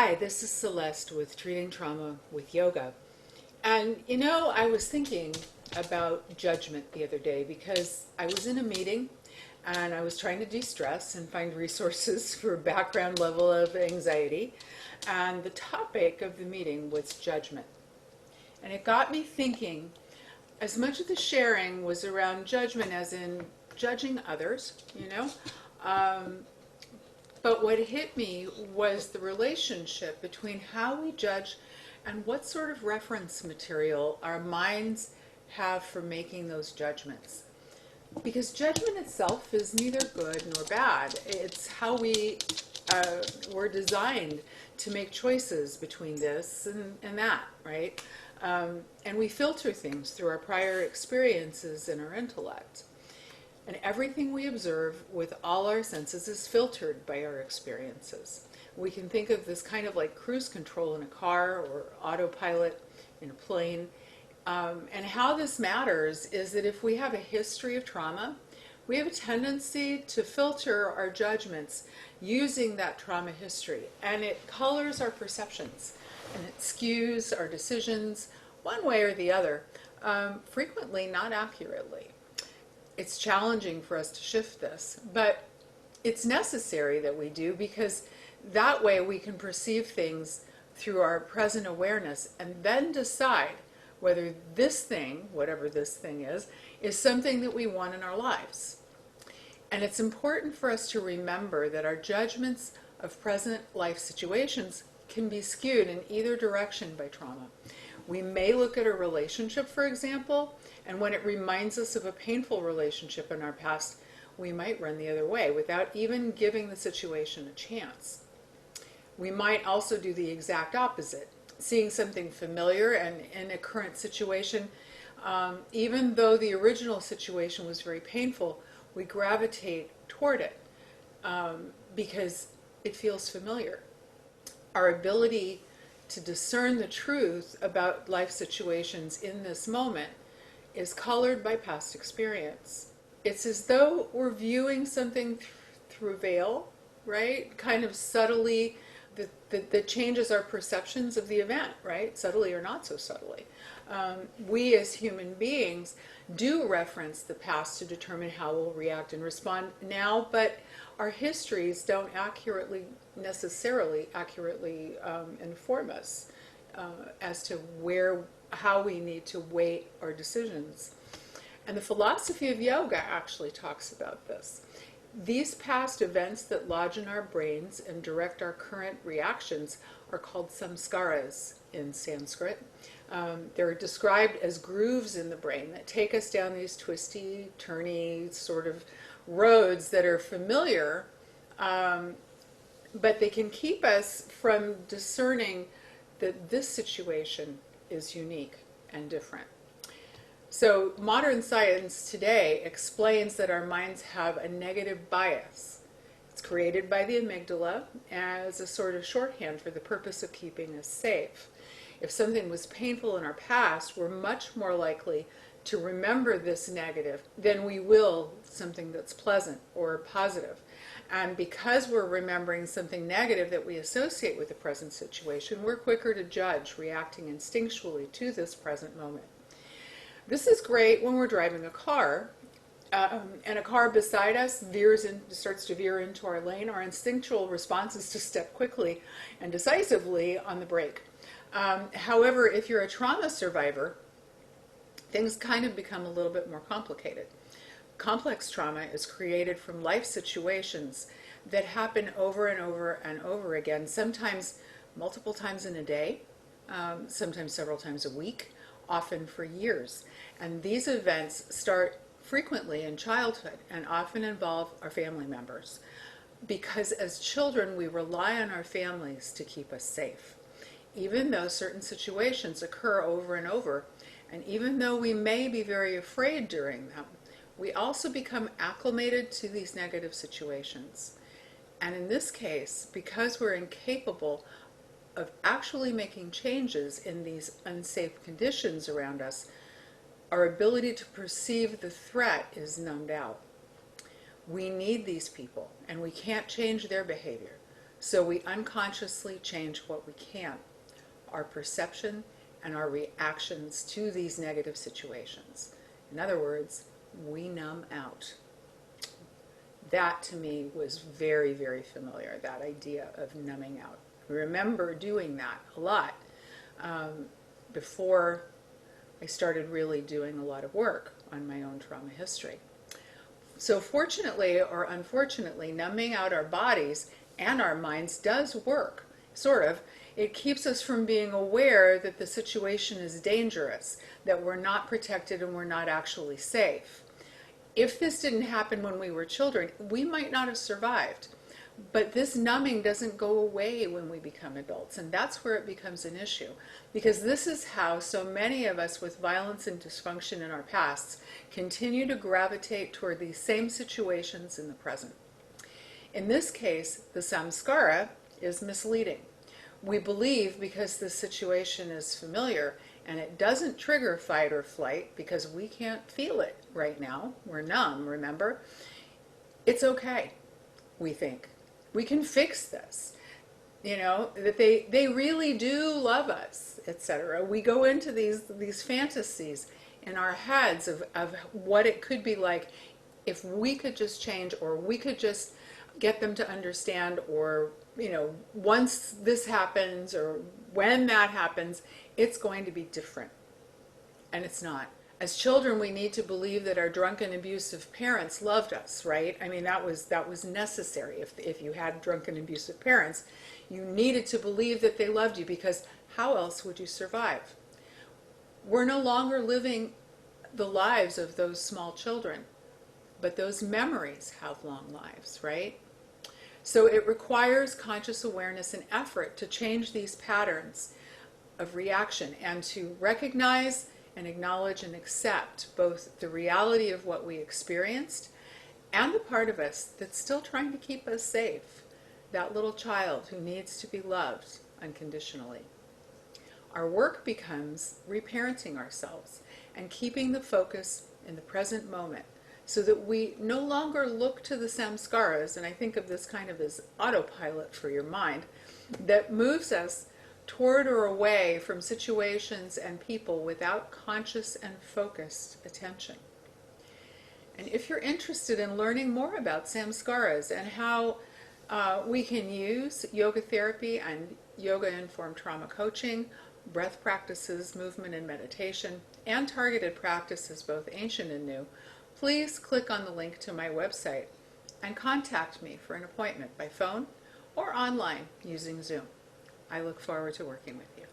Hi, this is Celeste with Treating Trauma with Yoga. And I was thinking about judgment the other day because I was in a meeting and I was trying to de-stress and find resources for a background level of anxiety. And the topic of the meeting was judgment. And it got me thinking, as much of the sharing was around judgment as in judging others, but what hit me was the relationship between how we judge and what sort of reference material our minds have for making those judgments. Because judgment itself is neither good nor bad. It's how we're designed to make choices between this and that, right? And we filter things through our prior experiences and our intellect. And everything we observe with all our senses is filtered by our experiences. We can think of this kind of like cruise control in a car or autopilot in a plane. And how this matters is that if we have a history of trauma, we have a tendency to filter our judgments using that trauma history. And it colors our perceptions and it skews our decisions one way or the other, frequently not accurately. It's challenging for us to shift this, but it's necessary that we do because that way we can perceive things through our present awareness and then decide whether this thing, whatever this thing is something that we want in our lives. And it's important for us to remember that our judgments of present life situations can be skewed in either direction by trauma. We may look at a relationship, for example, and when it reminds us of a painful relationship in our past, we might run the other way without even giving the situation a chance. We might also do the exact opposite, seeing something familiar and in a current situation, even though the original situation was very painful, we gravitate toward it because it feels familiar. Our ability to discern the truth about life situations in this moment is colored by past experience. It's as though we're viewing something through a veil, right? Kind of subtly, that changes our perceptions of the event, right? Subtly or not so subtly. We as human beings do reference the past to determine how we'll react and respond now, but our histories don't necessarily accurately inform us as to how we need to weight our decisions. And the philosophy of yoga actually talks about this. These past events that lodge in our brains and direct our current reactions are called samskaras in Sanskrit. They're described as grooves in the brain that take us down these twisty, turny sort of roads that are familiar, but they can keep us from discerning that this situation is unique and different. So modern science today explains that our minds have a negative bias. It's created by the amygdala as a sort of shorthand for the purpose of keeping us safe. If something was painful in our past, we're much more likely to remember this negative than we will something that's pleasant or positive. And because we're remembering something negative that we associate with the present situation, we're quicker to judge, reacting instinctually to this present moment. This is great when we're driving a car, and a car beside us starts to veer into our lane. Our instinctual response is to step quickly and decisively on the brake. However, if you're a trauma survivor, things kind of become a little bit more complicated. Complex trauma is created from life situations that happen over and over and over again, sometimes multiple times in a day, sometimes several times a week, often for years. And these events start frequently in childhood and often involve our family members. Because as children, we rely on our families to keep us safe. Even though certain situations occur over and over, and even though we may be very afraid during them, we also become acclimated to these negative situations. And in this case, because we're incapable of actually making changes in these unsafe conditions around us, our ability to perceive the threat is numbed out. We need these people, and we can't change their behavior. So we unconsciously change what we can, our perception and our reactions to these negative situations. In other words, we numb out. That to me was very, very familiar, that idea of numbing out. I remember doing that a lot before I started really doing a lot of work on my own trauma history. So fortunately or unfortunately, numbing out our bodies and our minds does work, sort of. It keeps us from being aware that the situation is dangerous, that we're not protected and we're not actually safe. If this didn't happen when we were children, we might not have survived. But this numbing doesn't go away when we become adults, and that's where it becomes an issue. Because this is how so many of us with violence and dysfunction in our pasts continue to gravitate toward these same situations in the present. In this case, the samskara is misleading. We believe because the situation is familiar and it doesn't trigger fight or flight because we can't feel it right now, we're numb, remember? It's okay, we think. We can fix this. You know, that they really do love us, etc. We go into these fantasies in our heads of what it could be like if we could just change, or we could just get them to understand, or, you know, once this happens or when that happens, it's going to be different. And it's not. As children, we need to believe that our drunken, abusive parents loved us, right? I mean, that was necessary. If you had drunken, abusive parents, you needed to believe that they loved you, because how else would you survive? We're no longer living the lives of those small children, but those memories have long lives, right? So it requires conscious awareness and effort to change these patterns of reaction and to recognize and acknowledge and accept both the reality of what we experienced and the part of us that's still trying to keep us safe, that little child who needs to be loved unconditionally. Our work becomes reparenting ourselves and keeping the focus in the present moment, so that we no longer look to the samskaras, and I think of this kind of as autopilot for your mind, that moves us toward or away from situations and people without conscious and focused attention. And if you're interested in learning more about samskaras and how we can use yoga therapy and yoga-informed trauma coaching, breath practices, movement and meditation, and targeted practices, both ancient and new, please click on the link to my website and contact me for an appointment by phone or online using Zoom. I look forward to working with you.